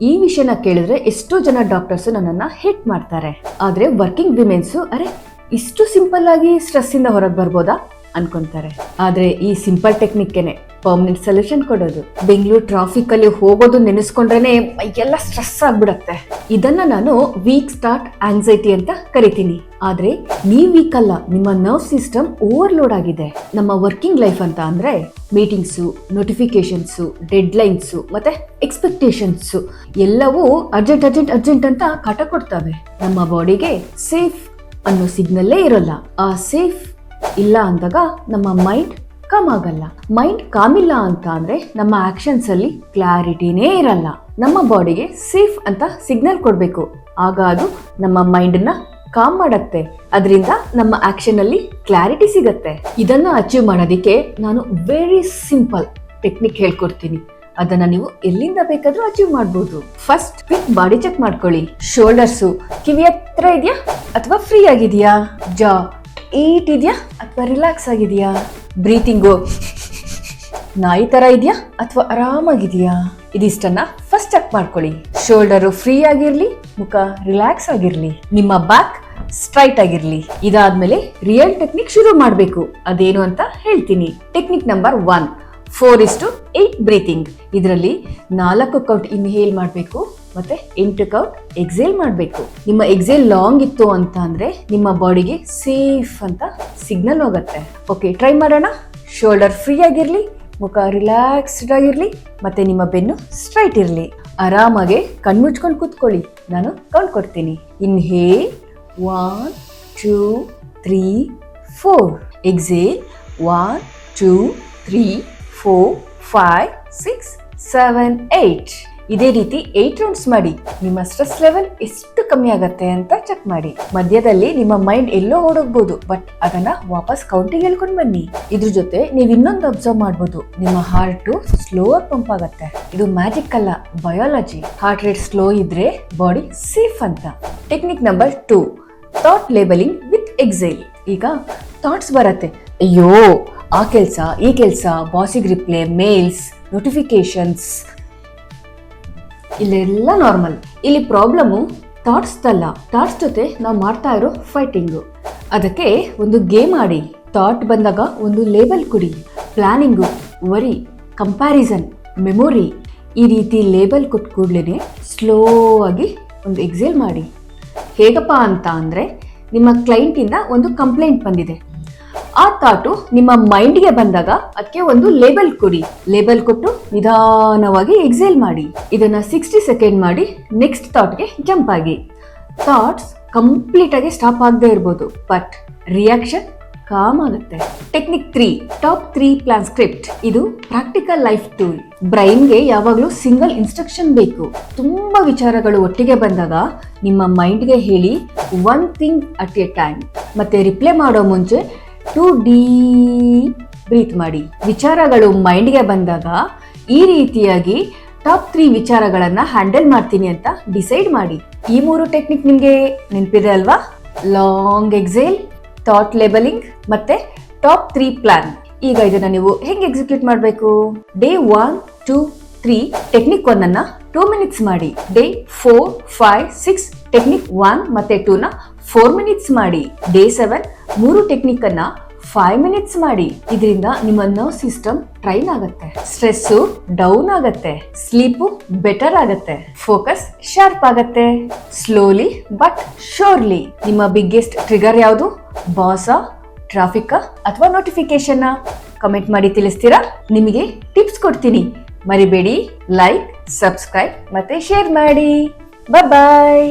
ಈ ವಿಷಯನ ಕೇಳಿದ್ರೆ ಎಷ್ಟೋ ಜನ ಡಾಕ್ಟರ್ಸ್ ನನ್ನನ್ನ ಹೇಟ್ ಮಾಡ್ತಾರೆ. ಆದ್ರೆ ವರ್ಕಿಂಗ್ ವಿಮೆನ್ಸ್ ಅರೆ ಇಷ್ಟು ಸಿಂಪಲ್ ಆಗಿ ಸ್ಟ್ರೆಸ್ ಇಂದ ಹೊರಗೆ ಬರ್ಬೋದಾ ಅನ್ಕೊಂತಾರೆ. ಆದ್ರೆ ಈ ಸಿಂಪಲ್ ಟೆಕ್ನಿಕ್ಗೆನೆ ಪರ್ಮನೆಂಟ್ ಸೊಲ್ಯೂಷನ್ ಕೊಡೋದು. ಬೆಂಗಳೂರು ಟ್ರಾಫಿಕ್ ಅಲ್ಲಿ ಹೋಗೋದು ನೆನೆಸ್ಕೊಂಡ್ರೇನೆ ಮೈಯೆಲ್ಲ ಸ್ಟ್ರೆಸ್ ಆಗ್ಬಿಡತ್ತೆ. ಇದನ್ನ ನಾನು ವೀಕ್ ಸ್ಟಾರ್ಟ್ ಆಂಗ್ಸೈಟಿ ಅಂತ ಕರಿತೀನಿ. ಆದ್ರೆ ನೀವ್ ವೀಕ್ ಅಲ್ಲ, ನಿಮ್ಮ ನರ್ವ್ ಸಿಸ್ಟಮ್ ಓವರ್ಲೋಡ್ ಆಗಿದೆ. ನಮ್ಮ ವರ್ಕಿಂಗ್ ಲೈಫ್ ಅಂತ ಅಂದ್ರೆ ಮೀಟಿಂಗ್ಸು, ನೋಟಿಫಿಕೇಶನ್ಸು, ಡೆಡ್ ಲೈನ್ಸು ಮತ್ತೆ ಎಕ್ಸ್ಪೆಕ್ಟೇಷನ್ಸ್ ಎಲ್ಲವೂ ಅರ್ಜೆಂಟ್ ಅಂತ ಕಾಟ ಕೊಡ್ತವೆ. ನಮ್ಮ ಬಾಡಿಗೆ ಸೇಫ್ ಅನ್ನೋ ಸಿಗ್ನಲ್ಲೇ ಇರಲ್ಲ. ಆ ಸೇಫ್ ಇಲ್ಲ ಅಂದಾಗ ನಮ್ಮ ಮೈಂಡ್ ಕಾಮ್ ಆಗಲ್ಲ. ಮೈಂಡ್ ಕಾಮ್ ಇಲ್ಲ ಅಂತ ಅಂದ್ರೆ ನಮ್ಮ ಆಕ್ಷನ್ಸ್ ಅಲ್ಲಿ ಕ್ಲಾರಿಟಿನೇ ಇರಲ್ಲ. ನಮ್ಮ ಬಾಡಿಗೆ ಸೇಫ್ ಅಂತ ಸಿಗ್ನಲ್ ಕೊಡ್ಬೇಕು, ಆಗ ಅದು ನಮ್ಮ ಮೈಂಡ್ ನ ಕಾಮ್ ಮಾಡತ್ತೆ. ಅದರಿಂದ ನಮ್ಮ ಆಕ್ಷನ್ ಅಲ್ಲಿ ಕ್ಲಾರಿಟಿ ಸಿಗತ್ತೆ. ಇದನ್ನ ಅಚೀವ್ ಮಾಡೋದಿಕ್ಕೆ ನಾನು ವೆರಿ ಸಿಂಪಲ್ ಟೆಕ್ನಿಕ್ ಹೇಳ್ಕೊಡ್ತೀನಿ. ಅದನ್ನ ನೀವು ಎಲ್ಲಿಂದ ಬೇಕಾದ್ರೂ ಅಚೀವ್ ಮಾಡಬಹುದು. ಫಸ್ಟ್ ಕ್ವಿಕ್ ಬಾಡಿ ಚೆಕ್ ಮಾಡ್ಕೊಳ್ಳಿ. ಶೋಲ್ಡರ್ಸು ಕಿವಿ ಹತ್ರ ಇದೆಯಾ ಅಥವಾ ಫ್ರೀ ಆಗಿದೆಯಾ? ಜಾ ಏಟ್ ಇದೆಯಾ ಅಥವಾ ರಿಲ್ಯಾಕ್ಸ್ ಆಗಿದೆಯಾ? ಬ್ರೀತಿಂಗು ನಾಯಿ ತರ ಇದೆಯಾ ಅಥವಾ ಆರಾಮಾಗಿದೆಯಾ? ಇದಿಷ್ಟನ್ನ ಫಸ್ಟ್ ಚೆಕ್ ಮಾಡ್ಕೊಳ್ಳಿ. ಶೋಲ್ಡರು ಫ್ರೀ ಆಗಿರ್ಲಿ, ಮುಖ ರಿಲ್ಯಾಕ್ಸ್ ಆಗಿರ್ಲಿ, ನಿಮ್ಮ ಬ್ಯಾಕ್ ಸ್ಟ್ರೈಟ್ ಆಗಿರ್ಲಿ. ಇದಾದ್ಮೇಲೆ ರಿಯಲ್ ಟೆಕ್ನಿಕ್ ಶುರು ಮಾಡ್ಬೇಕು. ಅದೇನು ಅಂತ ಹೇಳ್ತೀನಿ. Technique number 1, 4:8 breathing. ಇದರಲ್ಲಿ 4 ಕೌಂಟ್ ಇನ್ಹೇಲ್ ಮಾಡಬೇಕು ಮತ್ತೆ 8 ಕೌಂಟ್ ಎಕ್ಸೇಲ್ ಮಾಡಬೇಕು. ನಿಮ್ಮ ಎಕ್ಸೇಲ್ ಲಾಂಗ್ ಇತ್ತು ಅಂತ ಅಂದ್ರೆ ನಿಮ್ಮ ಬಾಡಿಗೆ ಸೇಫ್ ಅಂತ ಸಿಗ್ನಲ್ ಹೋಗುತ್ತೆ. ಓಕೆ, ಟ್ರೈ ಮಾಡೋಣ. ಶೋಲ್ಡರ್ ಫ್ರೀ ಆಗಿರ್ಲಿ, ಮುಖ ರಿಲ್ಯಾಕ್ಸ್ಡ್ ಆಗಿರ್ಲಿ ಮತ್ತೆ ನಿಮ್ಮ ಬೆನ್ನು ಸ್ಟ್ರೈಟ್ ಇರ್ಲಿ. ಆರಾಮಾಗೆ ಕಣ್ಮುಚ್ಕೊಂಡು ಕೂತ್ಕೊಳ್ಳಿ. ನಾನು ಕೌಂಟ್ ಕೊಡ್ತೀನಿ. ಇನ್ಹೇಲ್ 1 2 3 4. ಎಕ್ಸೇಲ್ 1 2 3 4 5 6 7 8. ಇದೇ ರೀತಿ 8 ರೌಂಡ್ಸ್ ಮಾಡಿ. ನಿಮ್ಮ ಸ್ಟ್ರೆಸ್ ಲೆವೆಲ್ ಎಷ್ಟು ಕಮ್ಮಿ ಆಗತ್ತೆ ಅಂತ ಚೆಕ್ ಮಾಡಿ. ಮಧ್ಯದಲ್ಲಿ ನಿಮ್ಮ ಮೈಂಡ್ ಎಲ್ಲೋ ಓಡೋಗ್ಬೋದು, ಬಟ್ ಅದನ್ನ ವಾಪಸ್ ಕೌಂಟಿಗೆ ಹೇಳ್ಕೊಂಡು ಬನ್ನಿ. ಇದ್ರ ಜೊತೆ ನೀವು ಇನ್ನೊಂದು ಅಬ್ಸರ್ವ್ ಮಾಡ್ಬೋದು, ನಿಮ್ಮ ಹಾರ್ಟ್ ಸ್ಲೋ ಆಗಿ ಪಂಪ್ ಆಗತ್ತೆ. ಇದು ಮ್ಯಾಜಿಕ್ ಅಲ್ಲ, ಬಯಾಲಜಿ. ಹಾರ್ಟ್ ರೇಟ್ ಸ್ಲೋ ಇದ್ರೆ ಬಾಡಿ ಸೇಫ್ ಅಂತ. Technique number 2, thought labelling with exhale. ಈಗ ಥಾಟ್ಸ್ ಬರತ್ತೆ, ಅಯ್ಯೋ ಆ ಕೆಲ್ಸ, ಈ ಕೆಲ್ಸ, ಬಾಸಿಗೆ ರಿಪ್ಲೈ, ಮೇಲ್ಸ್, ನೋಟಿಫಿಕೇಶನ್ಸ್, ಇಲ್ಲೆಲ್ಲ ನಾರ್ಮಲ್. ಇಲ್ಲಿ ಪ್ರಾಬ್ಲಮ್ಮು ಥಾಟ್ಸ್ ಅಲ್ಲ, ಥಾಟ್ಸ್ ಜೊತೆ ನಾವು ಮಾಡ್ತಾ ಇರೋ ಫೈಟಿಂಗು. ಅದಕ್ಕೆ ಒಂದು ಗೇಮ್ ಆಡಿ. ಥಾಟ್ ಬಂದಾಗ ಒಂದು ಲೇಬಲ್ ಕೊಡಿ. ಪ್ಲಾನಿಂಗು, ವರಿ, ಕಂಪ್ಯಾರಿಸನ್, ಮೆಮೊರಿ, ಈ ರೀತಿ ಲೇಬಲ್ ಕೊಟ್ಟು ಕೂಡಲೇ ಸ್ಲೋ ಆಗಿ ಒಂದು ಎಕ್ಸೇಲ್ ಮಾಡಿ. ಹೇಗಪ್ಪ ಅಂತ ಅಂದ್ರೆ, ನಿಮ್ಮ ಕ್ಲೈಂಟಿಂದ ಒಂದು ಕಂಪ್ಲೇಂಟ್ ಬಂದಿದೆ. ಆ ಥಾಟು ನಿಮ್ಮ ಮೈಂಡ್ಗೆ ಬಂದಾಗ ಅದಕ್ಕೆ ಒಂದು ಲೇಬಲ್ ಕೊಡಿ. ಲೇಬಲ್ ಕೊಟ್ಟು ನಿಧಾನವಾಗಿ ಎಕ್ಸೇಲ್ ಮಾಡಿ. ಇದನ್ನ 60 ಸೆಕೆಂಡ್ ಮಾಡಿ ನೆಕ್ಸ್ಟ್ ಥಾಟ್ಗೆ ಜಂಪ್ ಆಗಿ. ಥಾಟ್ಸ್ ಕಂಪ್ಲೀಟ್ ಆಗಿ ಸ್ಟಾಪ್ ಆಗದೆ ಇರ್ಬೋದು, ಬಟ್ ರಿಯಾಕ್ಷನ್ ಕಾಮ್ ಆಗುತ್ತೆ. Technique 3, top 3 plan script. ಇದು ಪ್ರಾಕ್ಟಿಕಲ್ ಲೈಫ್ ಟೂಲ್. ಬ್ರೈನ್ಗೆ ಯಾವಾಗಲೂ ಸಿಂಗಲ್ ಇನ್ಸ್ಟ್ರಕ್ಷನ್ ಬೇಕು. ತುಂಬಾ ವಿಚಾರಗಳು ಒಟ್ಟಿಗೆ ಬಂದಾಗ ನಿಮ್ಮ ಮೈಂಡ್ಗೆ ಹೇಳಿ 1 ಥಿಂಗ್ ಅಟ್ ಎ ಟೈಮ್. ಮತ್ತೆ ರಿಪ್ಲೈ ಮಾಡೋ ಮುಂಚೆ 2 ಡೀಪ್ ಬ್ರೀತ್ ಮಾಡಿ. ವಿಚಾರಗಳು ಮೈಂಡ್ಗೆ ಬಂದಾಗ ಈ ರೀತಿಯಾಗಿ ಟಾಪ್ 3 ವಿಚಾರಗಳನ್ನ ಹ್ಯಾಂಡಲ್ ಮಾಡ್ತೀನಿ ಅಂತ ಡಿಸೈಡ್ ಮಾಡಿ. ಈ 3 ಟೆಕ್ನಿಕ್ ನಿಮ್ಗೆ ನೆನಪಿದೆ ಅಲ್ವಾ? ಲಾಂಗ್ ಎಕ್ಸೇಲ್, ಥಾಟ್ ಲೇಬಲಿಂಗ್ ಮತ್ತೆ ಟಾಪ್ 3 ಪ್ಲಾನ್. ಈಗ ಇದನ್ನ ನೀವು ಹೆಂಗೆ ಎಕ್ಸಿಕ್ಯೂಟ್ ಮಾಡಬೇಕು? ಡೇ 1 2 3 ಟೆಕ್ನಿಕ್ 1 ಅನ್ನ 2 ಮಿನಿಟ್ಸ್ ಮಾಡಿ. ಡೇ 4 5 6 ಟೆಕ್ನಿಕ್ 1 ಮತ್ತೆ 2 ನ 4 ಮಿನಿಟ್ಸ್ ಮಾಡಿ. ಡೇ 7 3 ಟೆಕ್ನಿಕ್ ಅನ್ನ 5 ಮಿನಿಟ್ಸ್ ಮಾಡಿ. ಇದರಿಂದ ನಿಮ್ಮ ನರ್ವ್ ಸಿಸ್ಟಮ್ ಟ್ರೈನ್ ಆಗತ್ತೆ, ಸ್ಟ್ರೆಸ್ ಡೌನ್ ಆಗತ್ತೆ, ಸ್ಲೀಪು ಬೆಟರ್ ಆಗತ್ತೆ, ಫೋಕಸ್ ಶಾರ್ಪ್ ಆಗತ್ತೆ. Slowly but shortly. ನಿಮ್ಮ ಬಿಗ್ಗೆಸ್ಟ್ ಟ್ರಿಗರ್ ಯಾವುದು? ಬಾಸಾ, ಟ್ರಾಫಿಕಾ ಅಥವಾ ನೋಟಿಫಿಕೇಶನ್? ಕಮೆಂಟ್ ಮಾಡಿ ತಿಳಿಸ್ತೀರಾ? ನಿಮಗೆ ಟಿಪ್ಸ್ ಕೊಡ್ತೀನಿ. ಮರಿಬೇಡಿ, ಲೈಕ್, ಸಬ್ಸ್ಕ್ರೈಬ್ ಮತ್ತೆ ಶೇರ್ ಮಾಡಿ. ಬಾಯ್.